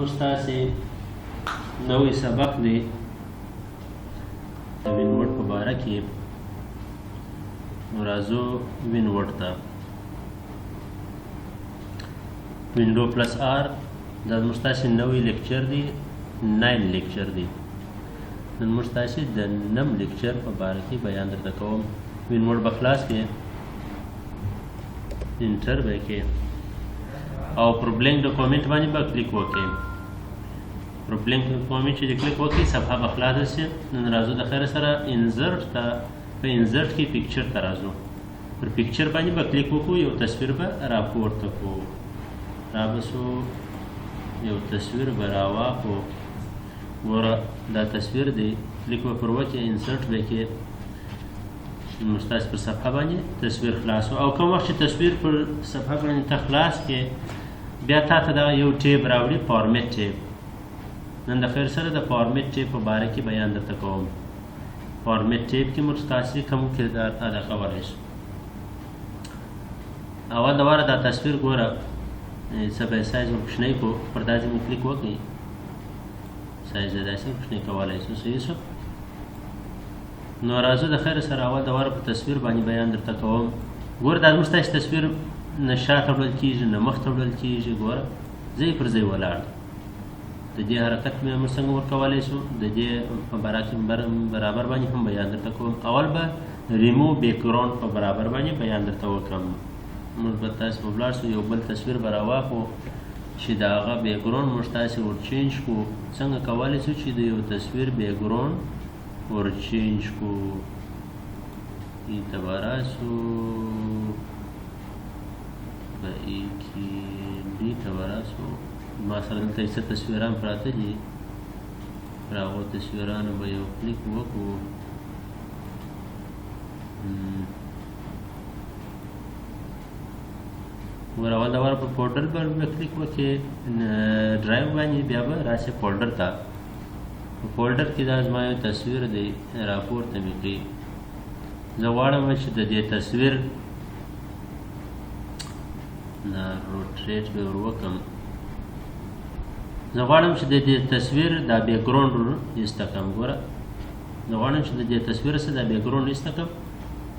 ستاسې نوی سبق دی د وینورډ په باره کې. نو راځو وینورډ ته. وینډو پلس آر دا زموږ ستاسې نوی لیکچر دی، 9 لیکچر دی. نن موږ ستاسې د 9 لیکچر په باره کې بیان درته کوم. وینورډ به خلاص کړې، انټر به یې کړې او پر بلینک ډاکومنټ باندې به کلیک وکړئ. پر بلینک ډاکومنټ چې کلیک وکړئ صفحه به خلاصه شي. نن راځو د خیر سره انزرټ ته. په انزرټ کې پکچر ته راځو. پر پکچر باندې به کلیک وکړو، یو تصویر به راپورته کړو. رابسو یو تصویر به راواخلو. ګوره دا تصویر دی، کلیک به پر وکړئ، انزرټ به کې نو ستاسې پر صفحه باندې تصویر خلاص او کوم وخت چې تصویر پر صفحه باندې ته خلاص کې بیا تا ته دغه یو ټیب راوړي، فارمیټ ټیب. نن د خیر سره د فارمیټ ټیب په باره کې بیان درته کوم. فارمیټ ټیب کې موږ ستاسې کوم کردار ادا کولی شو. اول د واره دا تصویر ګوره څه به یې سایز ور کوچنی کړو. پر دا ځای مو کلیک وکړئ، سایز یې داسې کوچنی کولی شو. صحیح شو. نو راځو د خیر سره اول د واره په تصویر باندې بیان درته کوم. ګوره دا زموږ ستاسې تصویر نه شاته وړل کېږي نه مخته وړل کېږي. ګوره ځای پر ځای ولاړ. د دې حرکت مې موږ څنګه ورکولی شو، د دې په برابر باندې هم بیان درته کوم. اول به ریمو بیکګراوند په برابر باندې بیان درته وکړم. موږ به تاسې په ولاړ شو، یو بل تصویر به راواخلو چې د هغه بیکګراوند موږ تاسې ور چینج کړو. څنګه کولی شو چې د یو تصویر بیکګراوند ور چینج کړو. ای ته به راسو، په ای کې ډي ته به راسو. ما سره دلته څه تصویران پراته دي، پر هغو تصویرانو به یو کلیک وکړو. ګوره اول د واره په فولډر باندې به کلیک وکړې، ډرایو باندې بیا به راشې فولډر ته. په فولډر کې دا زما یو تصویر دی، راپورته مې کړي. زه غواړم چې د دې تصویر دا روټریټ به ور وکړم. زه غواړم چې د دې تصویر دا بیکګراوند ایسته کړم. ګوره زه غواړم چې د دې تصویر څخه دا بیکګراوند ایسته کړم،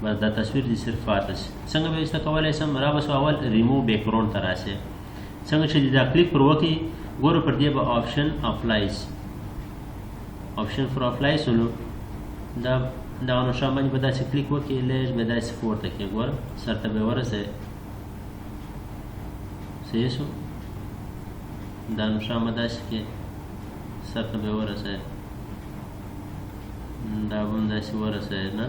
بس دا تصویر دې صرف پاتې شي. څنګه به ایسته کولی شم؟ رابسو اول ریمو بیکګراوند ته راشئ. څنګه چې دا کلیک پر وکړئ، ګوره پر دې به آپشن اپلایز، آپشن فور اپلایز ولو دا دغه نوشان باندې به داسې کلیک وکړئ، لږ به داسې پورته کړئ. ګوره سر ته به ورسئ. صحیح شو. دا نوشان به داسې کړئ، سر ته به ورسئ. دا به هم داسې ورسئ. نه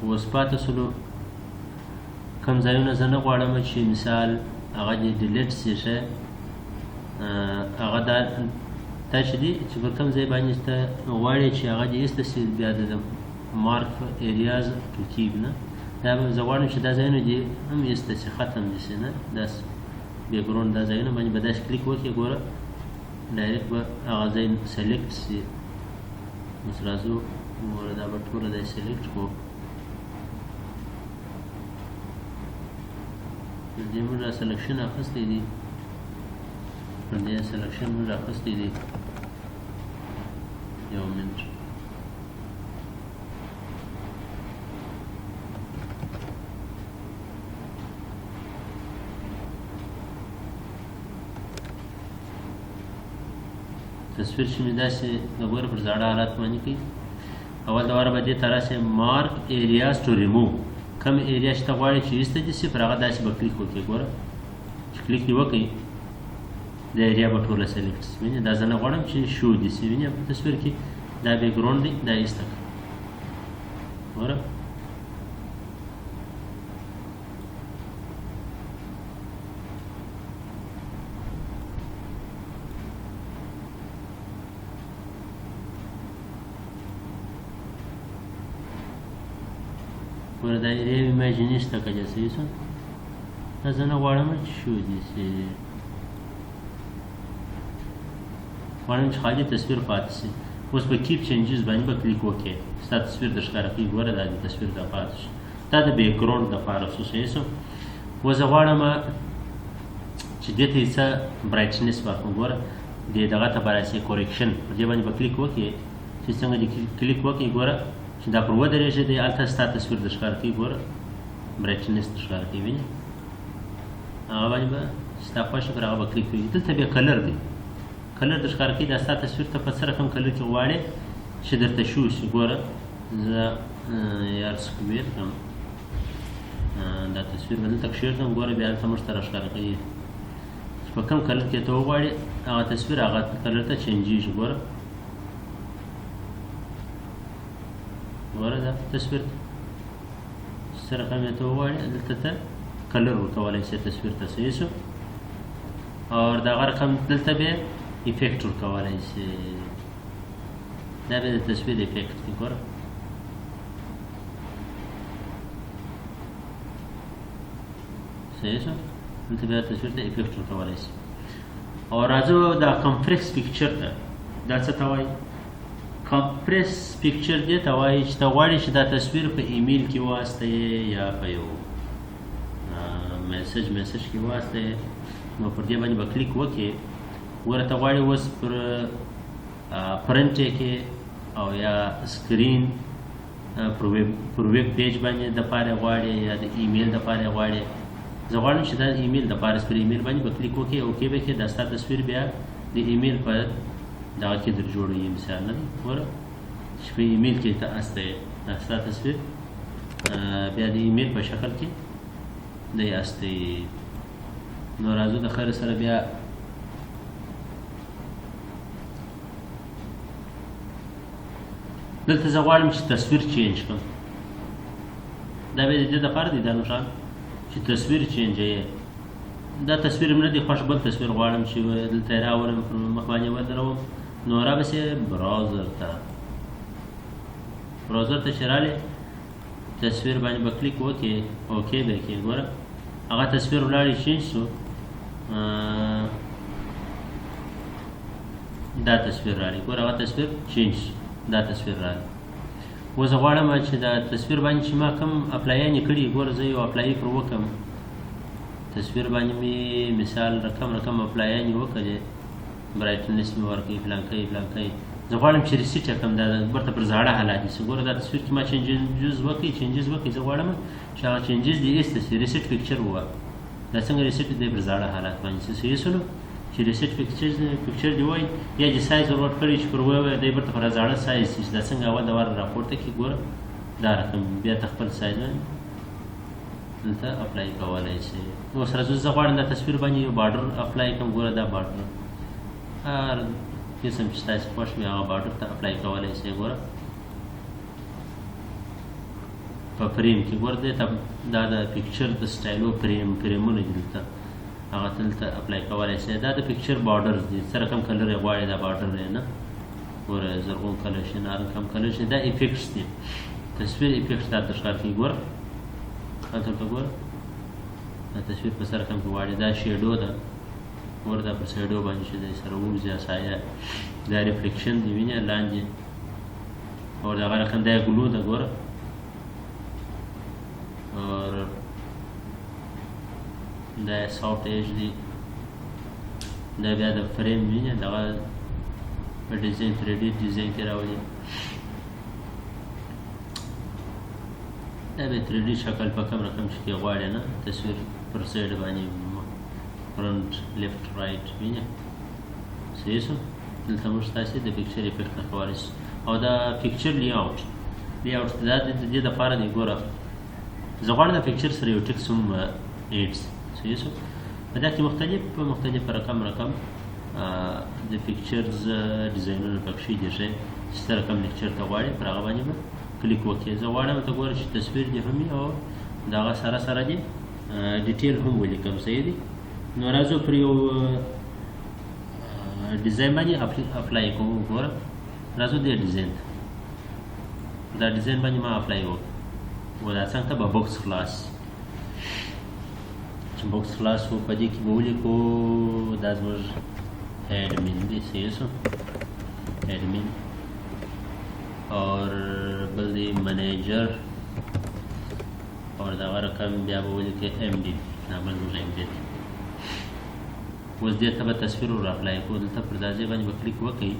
اوس پاتې شولو کوم ځایونه زه نه غواړم چې مثال هغه دې ډیلیټ شي. ښه هغه دا چې دي چې پر کوم ځای باندې ته غواړې چې هغه دې ایسته شي، بیا د مارک ایریاز ټو کیپ نه، دا به زه غواړم چې دا ځایونه دې هم ایسته شي، ختم دي شي. نه داسې بیکګراوند دا ځایونه باندې به داسې کلیک وکړې. ګوره ډایرکټ به هغه ځای سلیکټ شي. اوس راځو ګوره دا به ټوله دی سلیکټ کړو. دې موږ را سلیکشن اخیستی دي، پر دې سلیکشن موږ اخیستی دي. یو منټ تصویر چې مې داسې د ګوره پر زاړه حالات باندې کوي. اول د واره به دې ته راشئ، مارک ایریاز ټو ریموو. کوم ایریا چې ته غواړې چې ایسته دې شي، پر هغه داسې به کلیک وکړې. ګوره چې کلیک دې وکړئ، دا ایریا به ټوله سلیکټ شي. وینې دا زه نه غواړم چې شو دې شي. وینې په تصویر کې دا بیکګراوند دی، دا ایسته کړه. ګوره ګوره دا ایریا ایمیجینیسته کړه. صحیح شو. دا زه نه غواړم چې شو دې شي، غواړم چې خالي تصویر پاتې شي. اوس په کیپ چینجز باندې به کلیک وکړئ. ستا تصویر در ښکاره کوي. ګوره دا د تصویر دا پاتې شو. دا د بیکګراوند دپاره صحیح شو. اوس زه غواړم چې دې ته یې څه برایټنس ورکړم. ګوره دې دغه ته به راسي کوریکشن، په دې باندې به کلیک وکړې چې څنګه دې کلیک وکړې ګوره چې دا پر ودرېږي دی هلته ستا تصویر د ښکاره کوي. ګوره برایټنس د ښکاره کوي، وینې هغه باندې به ستا خوښ پر هغه به کلیک کوي. دلته بیا کلر دی، کلر د ښکاره کوي دا ستا تصویر ته په څه رقم کلر کې غواړې چې درته شو شي. ګوره زه یار سکویر کړم دا تصویر به دلته کښېږدم. ګوره بیا هلته موږ ته راښکاره کوي چې په کوم کلر کې ته وغواړې هغه تصویر هغه کلر ته چینجېږي. ګوره ګوره دا تصویر څه رقم یې ته وغواړې دلته ته کلر ورکولی شي تصویر ته، صحیح شو. او دغه رقم دلته بیا افیکټ ورکولی شي، دا بیا د تصویر افیکټ دی. ګوره صحیح شو، دلته بیا تصویر ته افیکټ ورکولی شي. او راځو دا کمپریس پکچر ته، دا څه ته وایي؟ کمپریس پکچر دې ته وایي چې ته غواړې چې دا تصویر په ایمیل کې واستوې یا په یو میسج کې واستوې، نو پر دې باندې به کلیک وکړې. ګوره ته غواړې اوس پر پرنټ یې کې او یا سکرین پر ویب پیج باندې دپاره غواړې یا د ایمیل دپاره غواړې. زه غواړم چې دا ایمیل دپاره پر ایمیل باندې به کلیک وکړې، اوکې به کړې، دا ستا تصویر بیا د ایمیل په دغه کې در جوړوي. مثال نه دی، ګوره چې په ایمیل کې ته استوې دا ستا تصویر بیا د ایمیل په شکل کې دی استوي. نو راځو د خیر سره بیا دلته زه غواړم چې تصویر چینج کړم. دا بیا د دې دپاره دی دا نښان چې تصویر چینجوي. دا تصویر مې نه دی خوښ، بل تصویر غواړم چې دلته یې راولم پر مخ باندې ودروم. نو رابسې براوزر ته چې رالې تصویر باندې به کلیک وکړې، اوکې به کړې. ګوره هغه تصویر ولاړې چینج شو، دا تصویر راغلی. ګوره هغه تصویر چینج شو، دا تصویر راغلی. اوس زه غواړم چې دا تصویر باندې چې ما کوم اپلایانې کړي، ګوره زه یو اپلایي پر وکړم تصویر باندې مې مثال رقم اپلایانې وکړې، برایټنس مې ورکړي، فلان کوي. زه غواړم چې ریسیټ یې کړم، دا برته پر زاړه حالات دي. ګوره دا تصویر کې ما چینجز وکړي، زه غواړم چې هغه چینجز دې ایسته شي. ریسیټ پکچر ووه، دا څنګه ریسیټ دی پر زاړه حالات باندې صحیح شولو چې ریسیټ پکچر دی وایي یا چې سایز ورور کړی چې پر ووایي دی برته پر زاړه سایز شي. دا څنګه اول د وار راپورته کړي. ګوره دا رقم بیا ته خپل سایز دلته اپلای کولی شي. اوس راځو زه غواړم دا تصویر باندې یو بارډر اپلای کړم. ګوره دا بارډر هر قسم چې تاسو خوښ وي هغه بارډر ته اپلای کولی شئ. ګوره په فریم کې ګوره دې ته دا د پکچر د سټایلو فریمونه دي، دلته هغه دلته اپلای کولی شئ. دا د پکچر بارډرز دي، څه رقم کلر یې غواړئ دا بارډر یې نه. ګوره زرغون کلر شي، نارنج کلر شي. دا افیکټس دي، تصویر افیکټس دا ښکار کوي. ګوره هلته ګوره دا تصویر په څه رقم کې غواړئ. دا شیډو ده، ګوره دا په شیډو باندې چې دی سره ووځي سایه، دا ریفلیکشن دی وینې لاندې، او دغه رقم دا ګلو ده. ګوره اور دا سافټ ایج دی، دا بیا د فریم وینې دغه په ډیزاین 3D ډیزاین کې راولي. دا بیا 3D شکل په کوم رقم چې غواړې نه تصویر پر سایډ باندې فرنٹ لیفت رایټ وینې صحیح شو. دلته موږ تاسې د پکچر افیکټ نه کولی شو. او دا پکچر لیاوټ دا د دې دپاره دی. ګوره زه غواړم د پکچر سره یو ټکس هم ایډ صحیح شو. په دا کې مختلف رقم د پکچرز ډیزاینونه پکښې دي ښه چې ته رقم لیکچر ته غواړې پر هغه باندې به کلیک وکړې. زه غواړم ته ګوره چې تصویر دې هم وي او د هغه سره دې ډیټیل هم ولیکم صحیح دي. نو راځو پر یو ډیزاین باندې اپلای کوو. ګوره راځو دې ډیزاین ته، دا ډیزاین باندې ما اپلای وکړ. و دا څنګه ته به بوکس خلاص چې بوکس خلاص و په دې کې به ولیکو دا زموږ ایډمین دی صحیح شو. ایډمین اور بل دی منیجر او دغه رقم بیا به ولیکئ MD دا بل زموږ MD دی. اوس دې ته به تصویر ور اپلای کړو. دلته پر دا ځای باندې به کلیک وکړئ.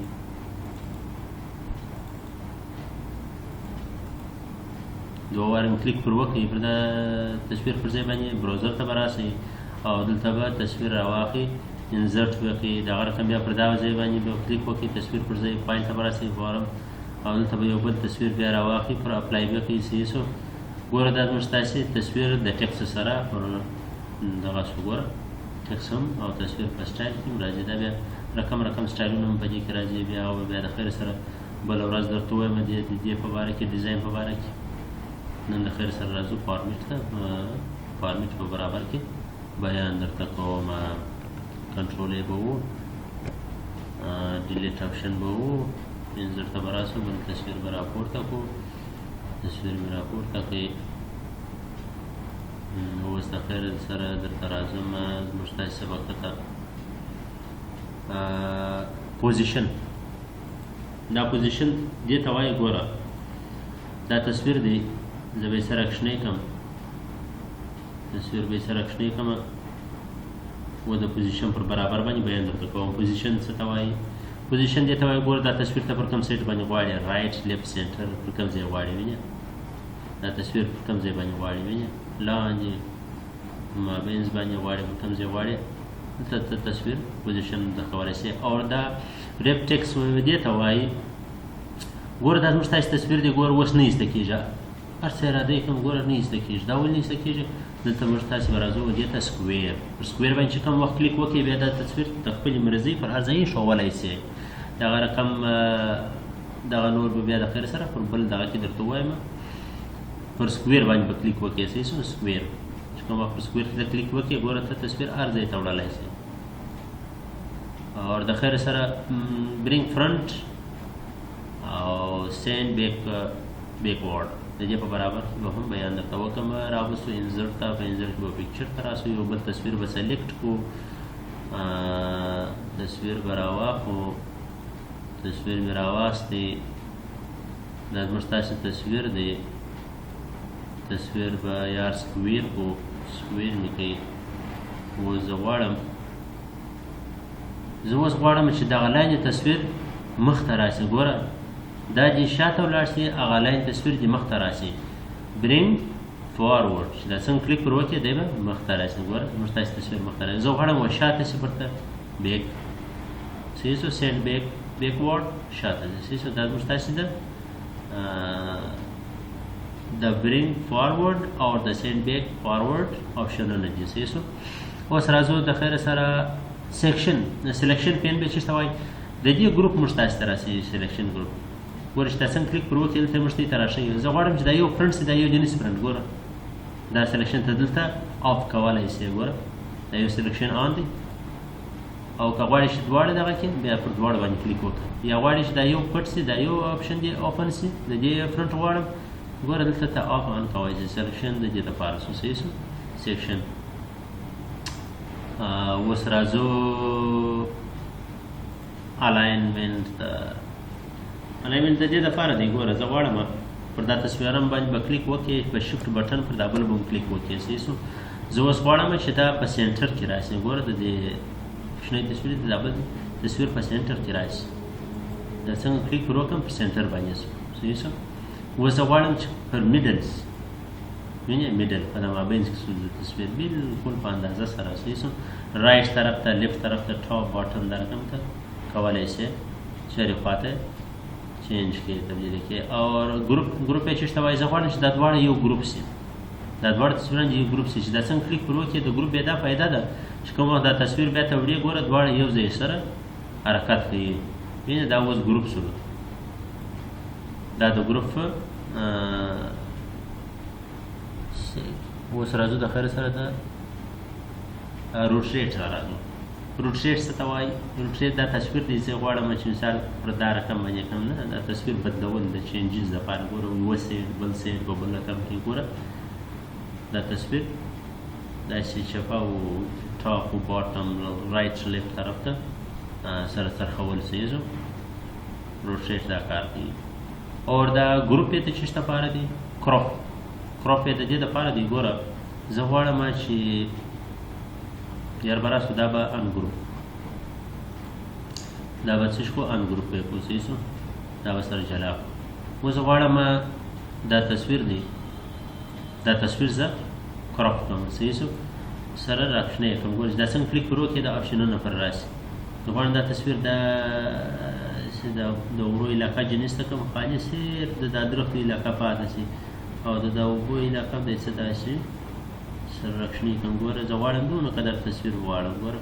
دوه واره مې کلیک پر وکړئ پر دا تصویر پر ځای باندې براوزر ته به راسئ او دلته به تصویر راواخلئ انزرټ وکړئ. دغه رقم بیا پر دا ځای باندې به کلیک وکړئ تصویر پر ځای فایل ته به راسئ فارم او دلته به یو بل تصویر بیا راواخلئ پر اپلای وکړئ. صحیح شو. ګوره دا زموږ ستاسې تصویر د ټیکس سره پر دغه شو. ګوره ټیکس هم او تصویر په سټایل کې هم راځي. دا بیا رقم سټایلونه هم په دې کې راځي. بیا د خیر سره بله ورځ درته ووایم د دې په باره کې ډیزاین په باره کې. نن د خیر سره راځو فارمیټ ته. فارمیټ په برابر کې بیان درته کوم. کنټرول یې به وو ډیلیټ آپشن به وو انزرټ ته به راسو بل تصویر به راپورته کړو. تصویر مې راپورته کړئ. اوس د خیر سره درته راځم زموږ ستاسې سبق ته پوزیشن. دا پوزیشن دې ته وایي ګوره دا تصویر دی زه به یې سره کښنی کړم. تصویر به یې سره کښنی کړم و د پوزیشن پر برابر باندې بیان درته کوم. پوزیشن څه ته وایي؟ پوزیشن دې ته وایي ګوره دا تصویر ته پر کوم سایډ باندې غواړې رایټ لیفټ سینټر پر کوم ځای غواړې وینې دا تصویر پر کوم ځای باندې غواړې وینې لاندې مابینځ باندې غواړې پر کوم ځای غواړې دلته تصویر پوزیشن دخولی شي. او دا ریپ ټیکس دې ته وایي ګوره دا زموږ ستاسې تصویر دی. ګوره اوس نه ایسته کېږي هر څه اراده یې کوم ګوره نه ایسته کېږي. دا ولې نه ایسته کېږي؟ دلته موږ تاسې به راځو دې ته سکویر. پر سکویر باندې چې کوم وخت کلیک وکړئ بیا دا تصویر د خپلې مرضۍ پر هر ځای ښوولی شي. دغه رقم دغه نور به بیا د خیر سره پر بل دغه کې درته ووایم پر سکویر باندې به کلیک وکړئ. صحیح شو. سکویر چې کوم وخت پر سکویر ته کلیک وکړئ ګوره ته تصویر هر ځای ته وړلی شي. او د خیر سره برینګ فرنٹ او سینډ بیکورډ د دې په برابر به هم بیان درته وکړم. راوستو انزرټ ته په انزرټ کې به پکچر ته راسو یو بل تصویر به سلیکټ کړو. تصویر به راواخلو. تصویر مې راواستې دا زموږ ستاسې تصویر دی. تصویر به یار سکویر کړو. سکویر مې کوي. اوس زه غواړم چې دغه لاندې تصویر مخ ته راسي. ګوره دا دې شاته ولاړ شي هغه لاندې تصویر دې مخ ته راسي. برینګ فارورډ چې دا څنګه کلیک پر وکړئ دی به مخ ته راسي. ګوره زموږ ستاسې تصویر مخ ته راسي. زه غواړم و شاته شي پرته بیک. صحیح شو. سینډ بیکورډ شاته ځي. صحیح شو. دا زموږ ستاسې ده د برینګ فارورډ او د سینډ بیک فارورډ آپشنونه دي. صحیح شو. اوس راځو د خیر سره سیکشن سلیکشن پین به چې ته وایي د دې ګروپ موږ تاسې ته راسي. سلیکشن ګروپ ګوره چې تا څنګه کلیک پر وکړئ دلته موږ ته یې ته راشئ. زه غواړم چې دا یو فرنټ شي دا یو جنس فرنټ. ګوره دا سلیکشن ته دلته آف کولی شئ. ګوره دا یو سلیکشن آن دی او که غواړئ چې دواړه دغه کړي بیا پر دواړه باندې کلیک وکړئ. یا غواړئ چې دا یو پټ شي دا یو آپشن دی اوپن شي د دې فرنټ غواړم ګوره دلته ته آف آن کوی شئ. سلیکشن د دې دپاره شو. صحیح شو. سیکشن. اوس راځو الاینمنټ ته. الاینمنټ د دې دپاره دی ګوره زه غواړم پر دا تصویرم باندې به کلیک وکړئ په شفټ بټن پر دا بل به کلیک وکړئ. صحیح شو. زه اوس غواړم چې دا په سینټر کې راشي. ګوره د دې کوچنی تصویر د دا بل تصویر په سینټر کې راشي. دا څنګه کلیک پر وکړم پر سینټر باندې شو. صحیح شو. اوس زه غواړم چې پر میډل وینې میډل په دا مابینځ کې د تصویر بالکل په اندازه سره. صحیح شو. رایټ طرف ته لیفټ طرف ته ټاپ باټم دا رقم ته کولی شئ چېرې خواته چینج کړئ تبدیلي کړئ. او ګروپ یې چې ته وایي زه غواړم چې دا دواړه یو ګروپ شي. دا دواړه تصویرونه یو ګروپ شي چې دا څنګه کلیک پر وکړئ د ګروپ بیا دا فایده ده چې کوم وخت دا تصویر بیا ته وړي ګوره دواړه یو ځای سره حرکت کوي. وینې دا اوس ګروپ شو. دا د ګروپ اوس راځو د خیر سره د روټیټ را راځو. روټیټ څه ته وایي؟ روټیټ دا تصویر دی زه غواړم چې مثال پر دا رقم باندې کړم نه دا تصویر بدلول د چینجز دپاره ګوره یوه سایډ بل سایډ په بل رقم کې ګوره دا تصویر داسې چپه او ټاپ او باټم رایټ لیفټ طرف ته سره څرخول صحیح شو. روټیټ دا کار کوي. اور دا ګروپ یې ته چې دپاره دی کراپ کروپ یې د دې دپاره دی ګوره زه غواړم چې یار به راسو دا به انګروپ دا به څه شو انګروپ یې کړو صحیح شو دا به سره جلا کړو اوس غواړم دا تصویر دی دا تصویر زه کروپ کړم صحیح شو سره راکښنه یې کړم ګوره چې دا څنګه کلیک پر وکړې دا آپشنونه پر راسي زه غواړم دا تصویر د غرو علاقه جنس ته کوم خالي صرف د درختو علاقه پاتې شي او د اوبو علاقه به څه داسې سره راکښنه یې کړم ګوره زه غواړم دونه قدر تصویر غواړم ګوره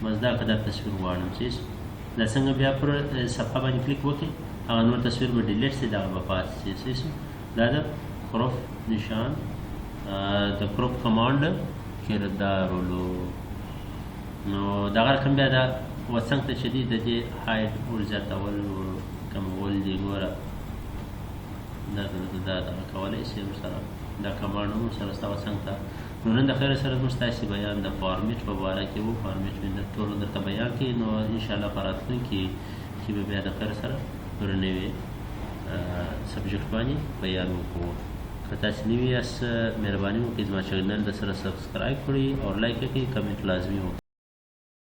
بس دا قدر تصویر غواړم صحیح شو دا څنګه بیا پر صفحه باندې کلیک وکړې هغه نور تصویر به ډیلیټ شي دغه به پاتې شي صحیح شو دا د کروپ نشان د کروپ کمانډ کردارولو نو دغه رقم بیا دا وڅنګ ته چې دی د دې هایډ ورزیاتول کمول دی ګوره دا دغه کولی شي ورسره دا کمانډ هم ورسره ستا وڅنګ ته نو نن د خیر سره زموږ ستاسې بیان د فارمیټ په باره کې و فارمیټ مې ټولو درته بیان کړي نو انشاءالله په راتلونکي کې به بیا د خیر سره پر نوي سبجیکټ باندې بیان وکړو که تاسې نوي یاست مهرباني وکړئ زما چینل د سره سبسکرایب کړئ او لایک یې کړئ کمنټ لازمي وکړئ